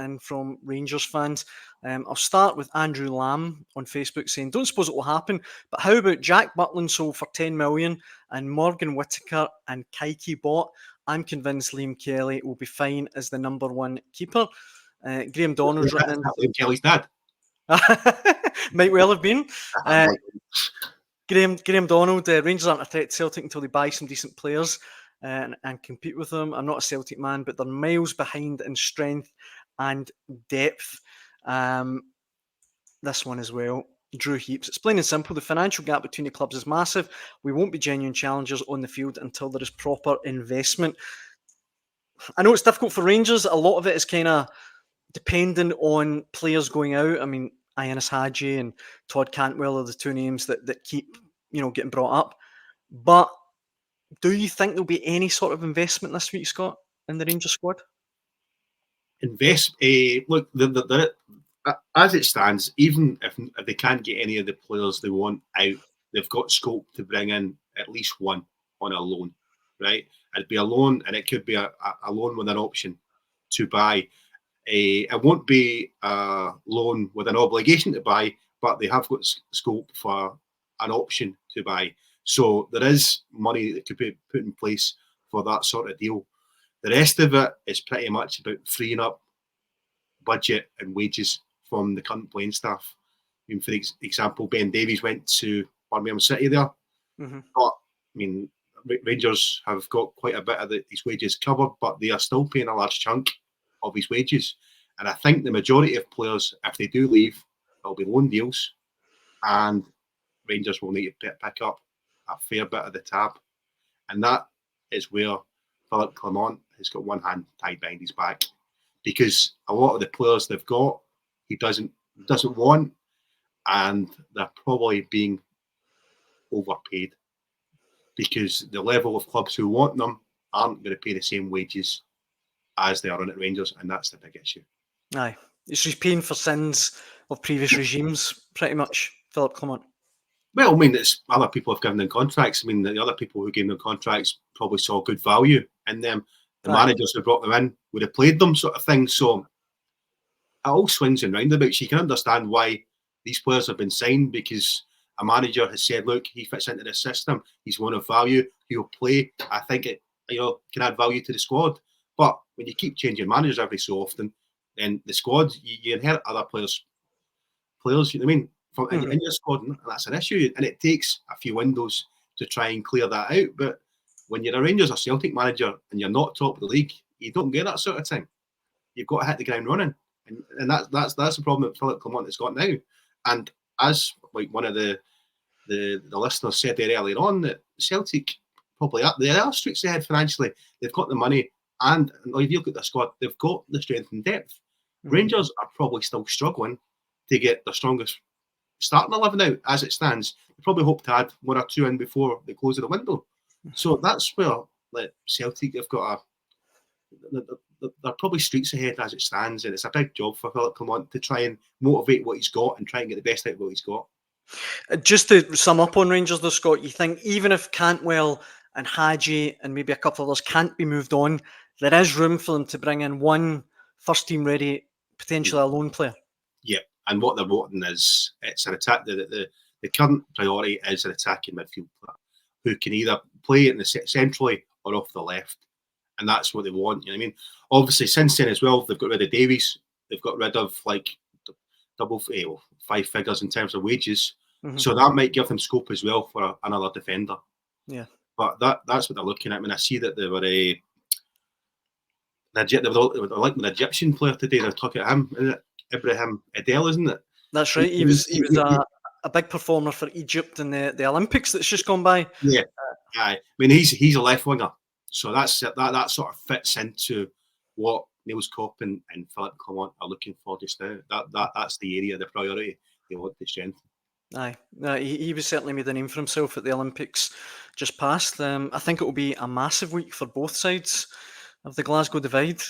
in from Rangers fans. I'll start with Andrew Lamb on Facebook saying, "Don't suppose it will happen, but how about Jack Butland sold for 10 million and Morgan Whittaker and Kiki bought? I'm convinced Liam Kelly will be fine as the number one keeper." Graham Donald's written in. Liam Kelly's dad. Might well have been. Graham Donald, Rangers aren't a threat to Celtic until they buy some decent players and compete with them. I'm not a Celtic man, but they're miles behind in strength and depth. This one as well. Drew Heaps. It's plain and simple. The financial gap between the clubs is massive. We won't be genuine challengers on the field until there is proper investment. I know it's difficult for Rangers. A lot of it is kind of dependent on players going out. I mean, Ianis Hadji and Todd Cantwell are the two names that keep, getting brought up. But do you think there'll be any sort of investment this week, Scott, in the Rangers squad? Look, as it stands, even if they can't get any of the players they want out, they've got scope to bring in at least one on a loan, right? It'd be a loan, and it could be a loan with an option to buy. It won't be a loan with an obligation to buy, but they have got scope for an option to buy. So there is money that could be put in place for that sort of deal. The rest of it is pretty much about freeing up budget and wages from the current playing staff. I mean, for example, Ben Davies went to Birmingham City there. Mm-hmm. But, I mean, Rangers have got quite a bit of his wages covered, but they are still paying a large chunk of his wages. And I think the majority of players, if they do leave, there'll be loan deals, and Rangers will need to pick up a fair bit of the tab. And that is where Philippe Clement has got one hand tied behind his back, because a lot of the players they've got, he doesn't want, and they're probably being overpaid, because the level of clubs who want them aren't going to pay the same wages as they are on at Rangers, and that's the big issue. Aye. So he's paying for sins of previous regimes, pretty much, Philippe Clement. Well, I mean, it's other people have given them contracts. I mean, the other people who gave them contracts probably saw good value in them. The managers who brought them in would have played them, sort of thing. So it all swings and roundabouts. You can understand why these players have been signed, because a manager has said, look, he fits into the system. He's one of value. He'll play. I think it can add value to the squad. But when you keep changing managers every so often, then the squad, you inherit other players. You know what I mean? In your squad, and that's an issue. And it takes a few windows to try and clear that out. But when you're a Rangers or Celtic manager and you're not top of the league, you don't get that sort of thing. You've got to hit the ground running. And that's the problem that Philippe Clement has got now. And as like one of the listeners said there earlier on, that Celtic probably they are streets ahead financially. They've got the money, and if you look at the squad, they've got the strength and depth. Mm-hmm. Rangers are probably still struggling to get the strongest starting 11 out as it stands. They probably hope to add one or two in before the close of the window. So that's where Celtic have got they're probably streets ahead as it stands, and it's a big job for Philippe Clement to try and motivate what he's got and try and get the best out of what he's got. Just to sum up on Rangers though, Scott, you think even if Cantwell and Hadji and maybe a couple of others can't be moved on, there is room for them to bring in one first team ready, potentially a lone player? Yeah, and what they're wanting is it's an attack. The current priority is an attacking midfield player who can either play in the centrally or off the left. And that's what they want. You know what I mean? Obviously, since then as well, they've got rid of Davies. They've got rid of double 5 figures in terms of wages. Mm-hmm. So that might give them scope as well for another defender. Yeah. But that's what they're looking at. I mean, I see that they were like an Egyptian player today. They're talking about him, isn't it? Ibrahim Adel, isn't it? That's right. He was a big performer for Egypt in the Olympics that's just gone by. Yeah. I mean, he's a left winger. So that sort of fits into what Niels Kopp and Philippe Clement are looking for just now. That's the area, the priority they want to strengthen. Aye, he was certainly made a name for himself at the Olympics just past. I think it will be a massive week for both sides of the Glasgow divide.